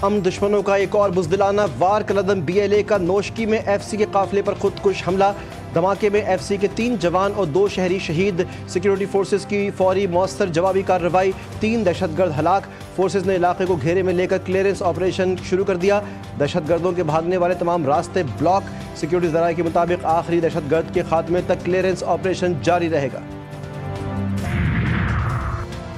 ہم دشمنوں کا ایک اور بزدلانہ وار کلدم BLA کا نوشکی میں FC کے قافلے پر خودکش حملہ. دھماکے میں FC کے 3 جوان اور 2 شہری شہید. سیکیورٹی فورسز کی فوری مؤثر جوابی کارروائی. 3 دہشت گرد ہلاک. فورسز نے علاقے کو گھیرے میں لے کر کلیئرنس آپریشن شروع کر دیا. دہشت گردوں کے بھاگنے والے تمام راستے بلاک. سیکیورٹی ذرائع کے مطابق آخری دہشت گرد کے خاتمے تک کلیئرنس آپریشن جاری رہے گا.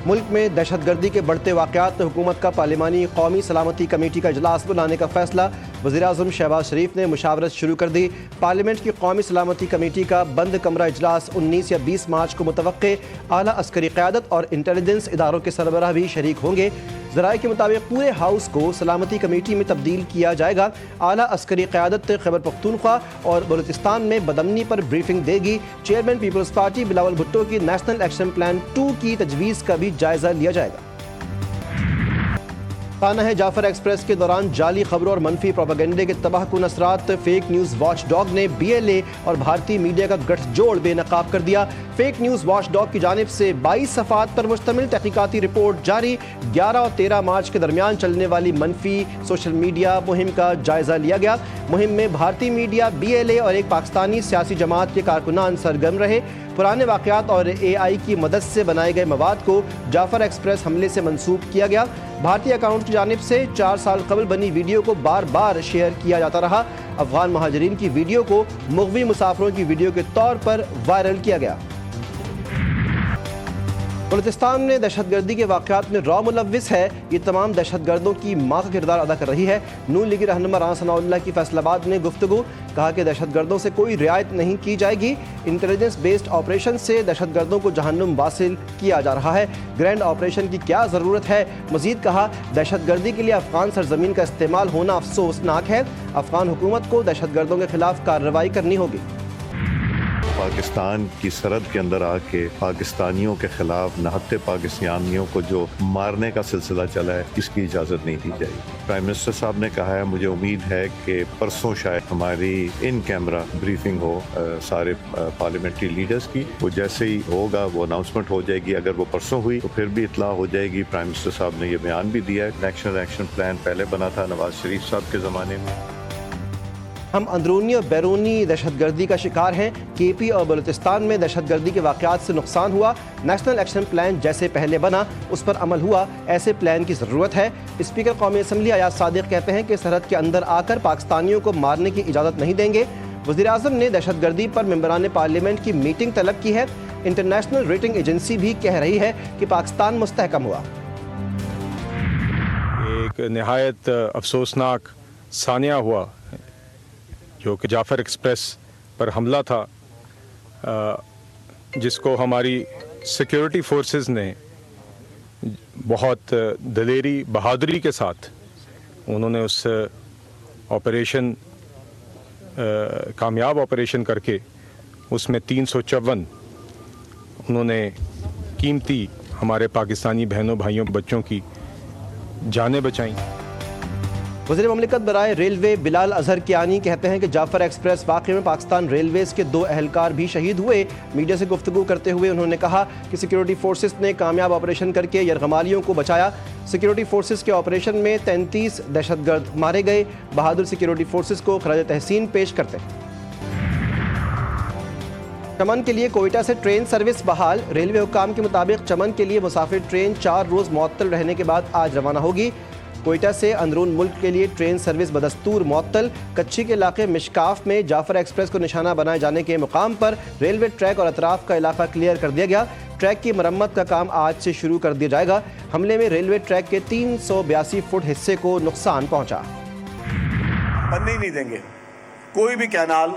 ملک میں دہشت گردی کے بڑھتے واقعات نے حکومت کا پارلیمانی قومی سلامتی کمیٹی کا اجلاس بلانے کا فیصلہ. وزیراعظم شہباز شریف نے مشاورت شروع کر دی. پارلیمنٹ کی قومی سلامتی کمیٹی کا بند کمرہ اجلاس 19 یا 20 مارچ کو متوقع. اعلیٰ عسکری قیادت اور انٹیلیجنس اداروں کے سربراہ بھی شریک ہوں گے. ذرائع کے مطابق پورے ہاؤس کو سلامتی کمیٹی میں تبدیل کیا جائے گا. اعلیٰ عسکری قیادت خیبر پختونخوا اور بلوچستان میں بدامنی پر بریفنگ دے گی. چیئرمین پیپلز پارٹی بلاول بھٹو کی نیشنل ایکشن پلان 2 کی تجویز کا بھی جائزہ لیا جائے گا. خانہ جعفر ایکسپریس کے دوران جعلی خبروں اور منفی پروپیگنڈے کے تباہ کن اثرات. فیک نیوز واچ ڈاگ نے BLA اور بھارتی میڈیا کا گٹھ جوڑ بے نقاب کر دیا. فیک نیوز واچ ڈاگ کی جانب سے 22 صفحات پر مشتمل تحقیقاتی رپورٹ جاری. 11 اور 13 مارچ کے درمیان چلنے والی منفی سوشل میڈیا مہم کا جائزہ لیا گیا. مہم میں بھارتی میڈیا، BLA اور ایک پاکستانی سیاسی جماعت کے کارکنان سرگرم رہے. پرانے واقعات اور AI کی مدد سے بنائے گئے مواد کو جعفر ایکسپریس حملے سے منسوب کیا گیا. بھارتی اکاؤنٹ کی جانب سے 4 سال قبل بنی ویڈیو کو بار بار شیئر کیا جاتا رہا. افغان مہاجرین کی ویڈیو کو مغوی مسافروں کی ویڈیو کے طور پر وائرل کیا گیا. بلوچستان میں دہشت گردی کے واقعات میں را ملوث ہے. یہ تمام دہشت گردوں کی ماں کا کردار ادا کر رہی ہے. نون لیگی رہنما رانا ثناء اللہ کی فیصل آباد میں گفتگو. کہا کہ دہشت گردوں سے کوئی رعایت نہیں کی جائے گی. انٹیلیجنس بیسڈ آپریشن سے دہشت گردوں کو جہنم واصل کیا جا رہا ہے. گرینڈ آپریشن کی کیا ضرورت ہے. مزید کہا دہشت گردی کے لیے افغان سرزمین کا استعمال ہونا افسوسناک ہے. افغان حکومت کو دہشت گردوں کے خلاف کارروائی کرنی ہوگی. پاکستان کی سرحد کے اندر آ کے پاکستانیوں کے خلاف نہتے پاکستانیوں کو جو مارنے کا سلسلہ چلا ہے، اس کی اجازت نہیں دی جائے گی. پرائم منسٹر صاحب نے کہا ہے، مجھے امید ہے کہ پرسوں شاید ہماری ان کیمرہ بریفنگ ہو سارے پارلیمنٹری لیڈرز کی. وہ جیسے ہی ہوگا وہ اناؤنسمنٹ ہو جائے گی. اگر وہ پرسوں ہوئی تو پھر بھی اطلاع ہو جائے گی. پرائم منسٹر صاحب نے یہ بیان بھی دیا ہے. نیشنل ایکشن پلان پہلے بنا تھا نواز شریف صاحب کے زمانے میں. ہم اندرونی اور بیرونی دہشت گردی کا شکار ہیں. KP اور بلوچستان میں دہشت گردی کے واقعات سے نقصان ہوا. نیشنل ایکشن پلان جیسے پہلے بنا اس پر عمل ہوا. ایسے پلان کی ضرورت ہے. اسپیکر قومی اسمبلی ایاز صادق کہتے ہیں کہ سرحد کے اندر آ کر پاکستانیوں کو مارنے کی اجازت نہیں دیں گے. وزیر اعظم نے دہشت گردی پر ممبران پارلیمنٹ کی میٹنگ طلب کی ہے. انٹرنیشنل ریٹنگ ایجنسی بھی کہہ رہی ہے کہ پاکستان مستحکم ہوا. ایک نہایت افسوسناک ثانیہ ہوا جو کہ جعفر ایکسپریس پر حملہ تھا، جس کو ہماری سیکیورٹی فورسز نے بہت دلیری بہادری کے ساتھ انہوں نے اس آپریشن کامیاب آپریشن کر کے اس میں 354 انہوں نے قیمتی ہمارے پاکستانی بہنوں بھائیوں بچوں کی جانیں بچائیں. وزیر مملکت برائے ریلوے بلال اظہر کیانی کہتے ہیں کہ جعفر ایکسپریس واقعے میں پاکستان ریلویز کے 2 اہلکار بھی شہید ہوئے. میڈیا سے گفتگو کرتے ہوئے انہوں نے کہا کہ سیکیورٹی فورسز نے کامیاب آپریشن کر کے یرغمالیوں کو بچایا. سیکیورٹی فورسز کے آپریشن میں 33 دہشت گرد مارے گئے. بہادر سیکیورٹی فورسز کو خراج تحسین پیش کرتے ہیں. چمن کے لیے کوئٹہ سے ٹرین سروس بحال. ریلوے حکام کے مطابق چمن کے لیے مسافر ٹرین 4 روز معطل رہنے کے بعد آج روانہ ہوگی. کوئٹہ سے اندرون ملک کے لیے ٹرین سروس بدستور معطل. کچھی کے علاقے مشکاف میں جعفر ایکسپریس کو نشانہ بنائے جانے کے مقام پر ریلوے ٹریک اور اطراف کا علاقہ کلیئر کر دیا گیا. ٹریک کی مرمت کا کام آج سے شروع کر دیا جائے گا. حملے میں ریلوے ٹریک کے 382 فٹ حصے کو نقصان پہنچا. بننے ہی نہیں دیں گے کوئی بھی کینال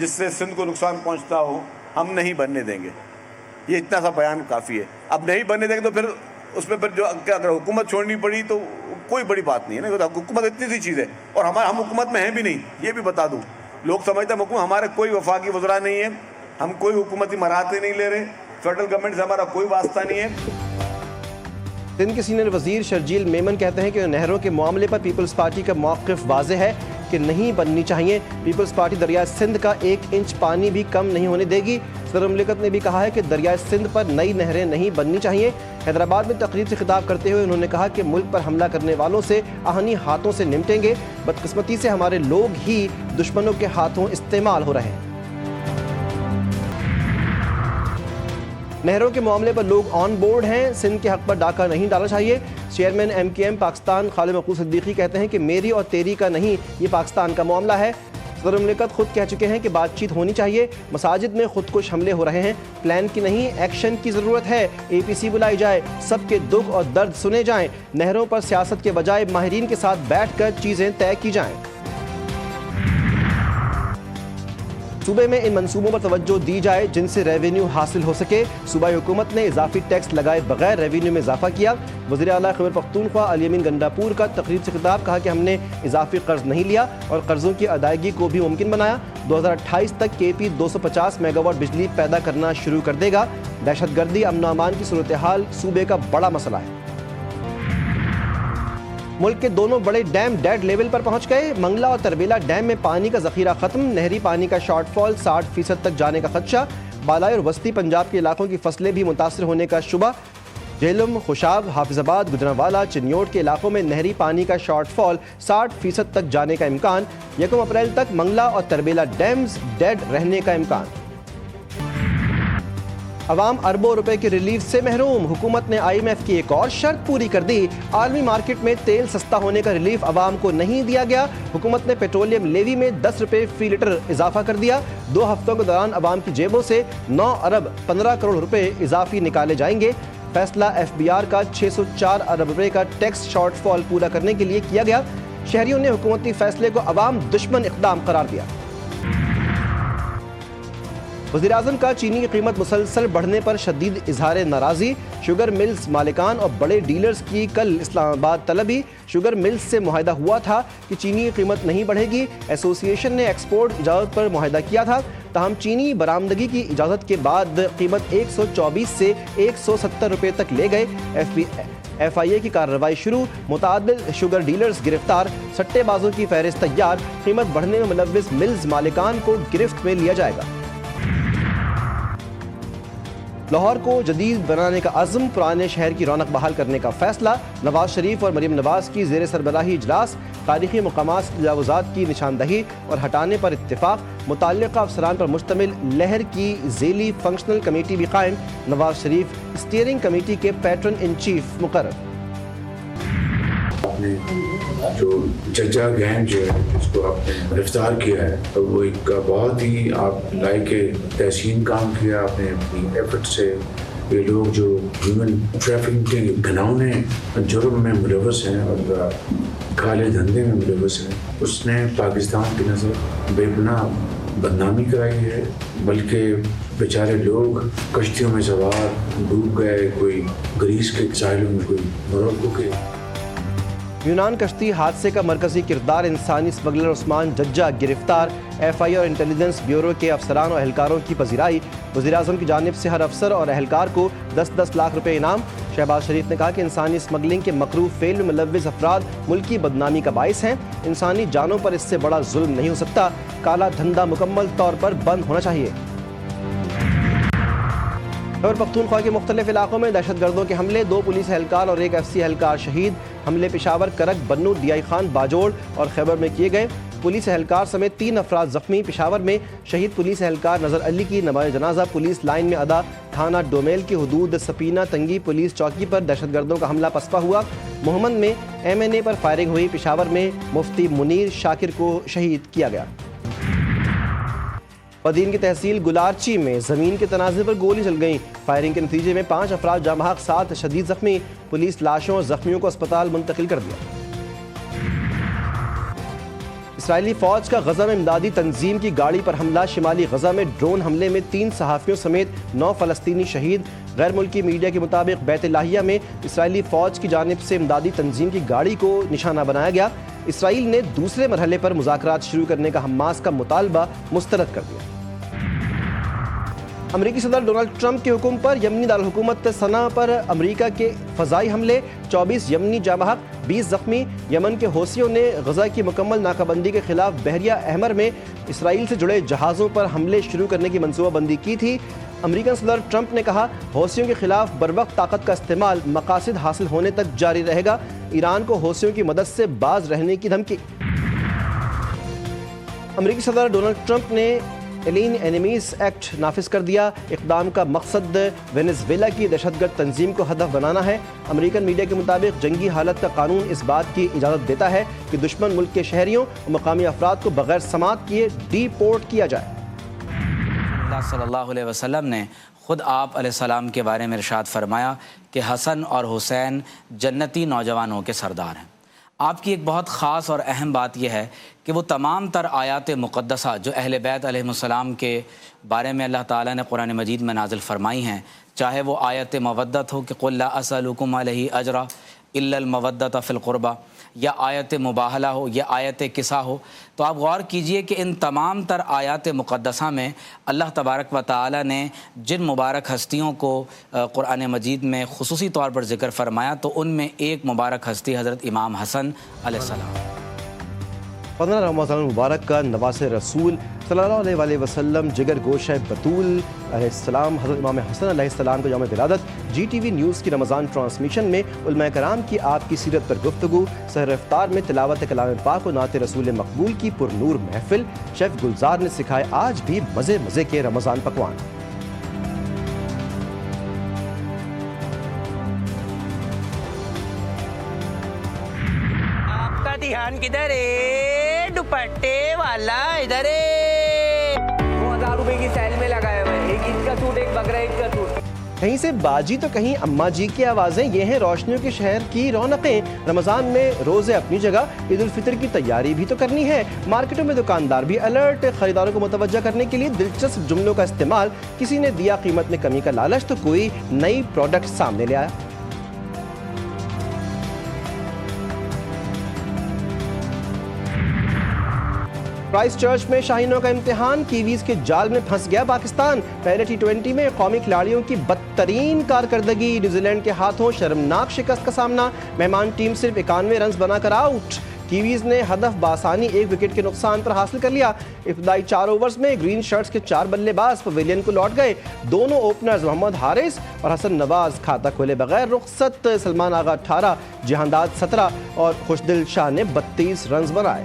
جس سے سندھ کو نقصان پہنچتا ہو، ہم نہیں بننے دیں گے. یہ اتنا سا بیان کافی ہے. اب نہیں بننے دیں گے تو پھر اس میں پھر جو اگر حکومت چھوڑنی پڑی تو کوئی بڑی بات نہیں ہے نا. حکومت اتنی سی چیز ہے اور ہم حکومت میں ہیں بھی نہیں. یہ بھی بتا دوں، لوگ سمجھتے ہیں حکومت ہمارے کوئی وفاقی وزراء نہیں ہے، ہم کوئی حکومتی مراحل نہیں لے رہے. فیڈرل گورنمنٹ سے ہمارا کوئی واسطہ نہیں ہے. سندھ کے سینئر وزیر شرجیل میمن کہتے ہیں کہ نہروں کے معاملے پر پیپلز پارٹی کا موقف واضح ہے کہ نہیں بننی چاہیے. پیپلز پارٹی دریائے سندھ کا 1 انچ پانی بھی کم نہیں ہونے دے گی. صدر مملکت نے بھی کہا ہے کہ دریائے سندھ پر نئی نہریں نہیں بننی چاہیے۔ حیدرآباد میں تقریب سے خطاب کرتے ہوئے انہوں نے کہا کہ ملک پر حملہ کرنے والوں سے آہنی ہاتھوں سے نمٹیں گے۔ بدقسمتی سے ہمارے لوگ ہی دشمنوں کے ہاتھوں استعمال ہو رہے ہیں۔ نہروں کے معاملے پر لوگ آن بورڈ ہیں، سندھ کے حق پر ڈاکہ نہیں ڈالنا چاہیے۔ چیئرمین MKM پاکستان خالد مقبول صدیقی کہتے ہیں کہ میری اور تیری کا نہیں، یہ پاکستان کا معاملہ ہے۔ صدر مملکت خود کہہ چکے ہیں کہ بات چیت ہونی چاہیے۔ مساجد میں خودکش حملے ہو رہے ہیں، پلان کی نہیں ایکشن کی ضرورت ہے۔ APC بلائی جائے، سب کے دکھ اور درد سنے جائیں۔ نہروں پر سیاست کے بجائے ماہرین کے ساتھ بیٹھ کر چیزیں طے کی جائیں۔ صوبے میں ان منصوبوں پر توجہ دی جائے جن سے ریونیو حاصل ہو سکے۔ صوبائی حکومت نے اضافی ٹیکس لگائے بغیر ریونیو میں اضافہ کیا۔ وزیر اعلیٰ خیبر پختونخوا علی امین گنڈاپور کا تقریب سے خطاب، کہا کہ ہم نے اضافی قرض نہیں لیا اور قرضوں کی ادائیگی کو بھی ممکن بنایا۔ 2028 تک KP 250 میگا واٹ بجلی پیدا کرنا شروع کر دے گا۔ دہشت گردی، امن و امان کی صورتحال صوبے کا بڑا مسئلہ ہے۔ ملک کے دونوں بڑے ڈیم ڈیڈ لیول پر پہنچ گئے۔ منگلا اور تربیلا ڈیم میں پانی کا ذخیرہ ختم، نہری پانی کا شارٹ فال 60% تک جانے کا خدشہ۔ بالائی اور وسطی پنجاب کے علاقوں کی فصلیں بھی متاثر ہونے کا شبہ۔ جہلم، خوشاب، حافظ آباد، گجرانوالہ، چنیوٹ کے علاقوں میں نہری پانی کا شارٹ فال 60% تک جانے کا امکان۔ 1 اپریل تک منگلا اور تربیلا ڈیمز ڈیڈ رہنے کا امکان۔ عوام اربوں روپے کی ریلیف سے محروم، حکومت نے IMF کی ایک اور شرط پوری کر دی۔ عالمی مارکیٹ میں تیل سستا ہونے کا ریلیف عوام کو نہیں دیا گیا۔ حکومت نے پیٹرولیم لیوی میں 10 روپے فی لیٹر اضافہ کر دیا۔ 2 ہفتوں کے دوران عوام کی جیبوں سے 9 ارب 15 کروڑ روپے اضافی نکالے جائیں گے۔ فیصلہ FBR کا 604 ارب روپے کا ٹیکس شارٹ فال پورا کرنے کے لیے کیا گیا۔ شہریوں نے حکومتی فیصلے کو عوام دشمن اقدام قرار دیا۔ وزیراعظم کا چینی کی قیمت مسلسل بڑھنے پر شدید اظہار ناراضی۔ شوگر ملز مالکان اور بڑے ڈیلرز کی کل اسلام آباد طلبی۔ شوگر ملز سے معاہدہ ہوا تھا کہ چینی کی قیمت نہیں بڑھے گی۔ ایسوسی ایشن نے ایکسپورٹ اجازت پر معاہدہ کیا تھا، تاہم چینی برآمدگی کی اجازت کے بعد قیمت 124 سے 170 روپے تک لے گئے۔ FIA کی کارروائی شروع، متعدد شوگر ڈیلرز گرفتار، سٹے بازوں کی فہرست تیار۔ قیمت بڑھنے میں ملوث ملز مالکان کو گرفت میں لیا جائے گا۔ لاہور کو جدید بنانے کا عزم، پرانے شہر کی رونق بحال کرنے کا فیصلہ۔ نواز شریف اور مریم نواز کی زیر سربراہی اجلاس، تاریخی مقامات کی تجاوزات کی نشاندہی اور ہٹانے پر اتفاق۔ متعلقہ افسران پر مشتمل لہر کی ذیلی فنکشنل کمیٹی بھی قائم۔ نواز شریف اسٹیئرنگ کمیٹی کے پیٹرن ان چیف مقرر۔ جو ججا گینگ جو ہے اس کو آپ نے گرفتار کیا ہے، وہ ایک بہت ہی آپ لائق تحسین کام کیا آپ نے اپنی ایفرٹ سے۔ یہ لوگ جو ہیومن ٹریفکنگ کے گھناؤنے جرم میں ملوث ہیں اور کالے دھندے میں ملوث ہیں، اس نے پاکستان کی نظر بے پناہ بدنامی کرائی ہے، بلکہ بیچارے لوگ کشتیوں میں سوار ڈوب گئے، کوئی گریس کے ساحلوں میں، کوئی موروکو کے۔ یونان کشتی حادثے کا مرکزی کردار انسانی اسمگلر عثمان ججا گرفتار۔ FIA اور انٹیلیجنس بیورو کے افسران اور اہلکاروں کی پذیرائی۔ وزیراعظم کی جانب سے ہر افسر اور اہلکار کو 10-10 لاکھ روپے انعام۔ شہباز شریف نے کہا کہ انسانی اسمگلنگ کے مکروہ فعل میں ملوث افراد ملکی بدنامی کا باعث ہیں۔ انسانی جانوں پر اس سے بڑا ظلم نہیں ہو سکتا۔ کالا دھندا مکمل طور پر بند ہونا چاہیے۔ خیبر پختونخوا کے مختلف علاقوں میں دہشت گردوں کے حملے، 2 پولیس اہلکار اور 1 FC اہلکار شہید۔ حملے پشاور، کرک، بنو، DI خان، باجوڑ اور خیبر میں کیے گئے۔ پولیس اہلکار سمیت 3 افراد زخمی۔ پشاور میں شہید پولیس اہلکار نظر علی کی نماز جنازہ پولیس لائن میں ادا۔ تھانہ ڈومیل کی حدود سپینہ تنگی پولیس چوکی پر دہشت گردوں کا حملہ پسپا ہوا۔ محمد میں MNA پر فائرنگ ہوئی۔ پشاور میں مفتی منیر شاکر کو شہید کیا گیا۔ بدین کی تحصیل گلارچی میں زمین کے تنازع پر گولی چل گئی۔ فائرنگ کے نتیجے میں 5 افراد جاں بحق 7 شدید زخمی۔ پولیس لاشوں اور زخمیوں کو اسپتال منتقل کر دیا۔ اسرائیلی فوج کا غزہ میں امدادی تنظیم کی گاڑی پر حملہ۔ شمالی غزہ میں ڈرون حملے میں 3 صحافیوں سمیت 9 فلسطینی شہید۔ غیر ملکی میڈیا کے مطابق بیت لاہیہ میں اسرائیلی فوج کی جانب سے امدادی تنظیم کی گاڑی کو نشانہ بنایا گیا۔ اسرائیل نے دوسرے مرحلے پر مذاکرات شروع کرنے کا حماس کا مطالبہ مسترد کر دیا۔ امریکی صدر ڈونلڈ ٹرمپ کے حکم پر یمنی دارالحکومت صنعا پر امریکہ کے فضائی حملے، 24 یمنی جاں بحق، 20 زخمی۔ یمن کے حوثیوں نے غزہ کی مکمل ناکہ بندی کے خلاف بحریہ احمر میں اسرائیل سے جڑے جہازوں پر حملے شروع کرنے کی منصوبہ بندی کی تھی۔ امریکن صدر ٹرمپ نے کہا حوثیوں کے خلاف بروقت طاقت کا استعمال مقاصد حاصل ہونے تک جاری رہے گا۔ ایران کو حوثیوں کی مدد سے باز رہنے کی دھمکی۔ امریکی صدر ڈونلڈ ٹرمپ نے ایلین اینیمیز ایکٹ نافذ کر دیا۔ اقدام کا مقصد وینزویلا کی دہشت گرد تنظیم کو ہدف بنانا ہے۔ امریکن میڈیا کے مطابق جنگی حالت کا قانون اس بات کی اجازت دیتا ہے کہ دشمن ملک کے شہریوں اور مقامی افراد کو بغیر سماعت کیے ڈی پورٹ کیا جائے۔ اللہ صلی اللہ علیہ وسلم نے خود آپ علیہ السلام کے بارے میں ارشاد فرمایا کہ حسن اور حسین جنتی نوجوانوں کے سردار ہیں۔ آپ کی ایک بہت خاص اور اہم بات یہ ہے کہ وہ تمام تر آیات مقدسہ جو اہل بیت علیہ السلام کے بارے میں اللہ تعالیٰ نے قرآن مجید میں نازل فرمائی ہیں، چاہے وہ آیت مودت ہو کہ قل لا اسألکم علیہ اجرا الا المودۃ فی القربہ، یا آیت مباہلہ ہو یا آیت کسا ہو، تو آپ غور کیجئے کہ ان تمام تر آیات مقدسہ میں اللہ تبارک و تعالی نے جن مبارک ہستیوں کو قرآن مجید میں خصوصی طور پر ذکر فرمایا تو ان میں ایک مبارک ہستی حضرت امام حسن علیہ السلام۔ 15 رمضان المبارک کا نواز رسول صلی اللہ علیہ وسلم جگر گوشہ بطول علیہ السلام حضرت امام حسن علیہ السلام کو یوم ولادت جی ٹی وی نیوز کی رمضان ٹرانسمیشن میں علماء کرام کی آپ کی سیرت پر گفتگو، سحر افطار میں تلاوت کلام پاک و نعت رسول مقبول کی پرنور محفل، شیف گلزار نے سکھائے آج بھی مزے مزے کے رمضان پکوان۔ آپ کا دھیان کدھر ہے؟ دوپٹے والا ادھر ہے۔ 2000 روپے کی سیل میں لگائے ہوئے، ایک عید کا سوٹ، ایک بقرہ عید کا سوٹ۔ کہیں سے باجی تو کہیں اماں جی کی آوازیں، یہ ہیں روشنیوں کے شہر کی رونقیں۔ رمضان میں روزے اپنی جگہ، عید الفطر کی تیاری بھی تو کرنی ہے۔ مارکیٹوں میں دکاندار بھی الرٹ، خریداروں کو متوجہ کرنے کے لیے دلچسپ جملوں کا استعمال۔ کسی نے دیا قیمت میں کمی کا لالچ تو کوئی نئی پروڈکٹ سامنے لے آیا۔ کرائسٹ چرچ میں شاہینوں کا امتحان، کیویز کے جال میں پھنس گیا پاکستان۔ پہلے ٹی 20 میں قومی کھلاڑیوں کی بدترین کارکردگی، نیوزی لینڈ کے ہاتھوں شرمناک شکست کا سامنا، مہمان ٹیم صرف 91 رنز بنا کر آؤٹ۔ کیویز نے ہدف بآسانی 1 وکٹ کے نقصان پر حاصل کر لیا۔ ابتدائی 4 اوورز میں گرین شرٹس کے 4 بلے باز پویلین کو لوٹ گئے۔ دونوں اوپنرز محمد حارث اور حسن نواز کھاتا کھولے بغیر رخصت۔ سلمان آغا 18، جہانداد 17 اور خوشدل شاہ نے 32 رنز بنائے۔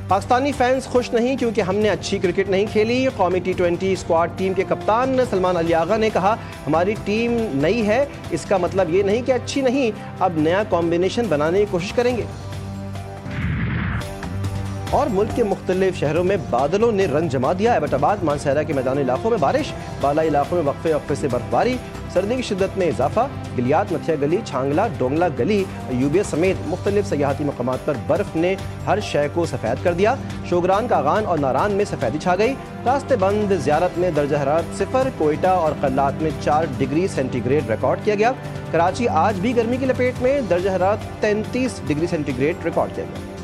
پاکستانی فینس خوش نہیں کیونکہ ہم نے اچھی کرکٹ نہیں کھیلی۔ قومی T20 اسکواڈ ٹیم کے کپتان سلمان علی آغا نے کہا ہماری ٹیم نئی ہے، اس کا مطلب یہ نہیں کہ اچھی نہیں، اب نیا کمبینیشن بنانے کی کوشش کریں گے۔ اور ملک کے مختلف شہروں میں بادلوں نے رنگ جما دیا۔ ایبٹ آباد، مانسہرہ کے میدانی علاقوں میں بارش، بالائی علاقوں میں وقفے وقفے سے برفباری، سردی کی شدت میں اضافہ۔ گلیات، متھیا گلی، چھانگلہ، ڈونگلا گلی، ایوبیہ سمیت مختلف سیاحتی مقامات پر برف نے ہر شے کو سفید کر دیا۔ شوگران، کاغان اور ناران میں سفیدی چھا گئی۔ راستے بند، زیارت میں درجہ حرارت 0، کوئٹہ اور قلات میں 4 ڈگری سینٹی گریڈ ریکارڈ کیا گیا۔ کراچی آج بھی گرمی کی لپیٹ میں، درجہ حرارت 33 ڈگری سینٹی گریڈ ریکارڈ کیا گیا۔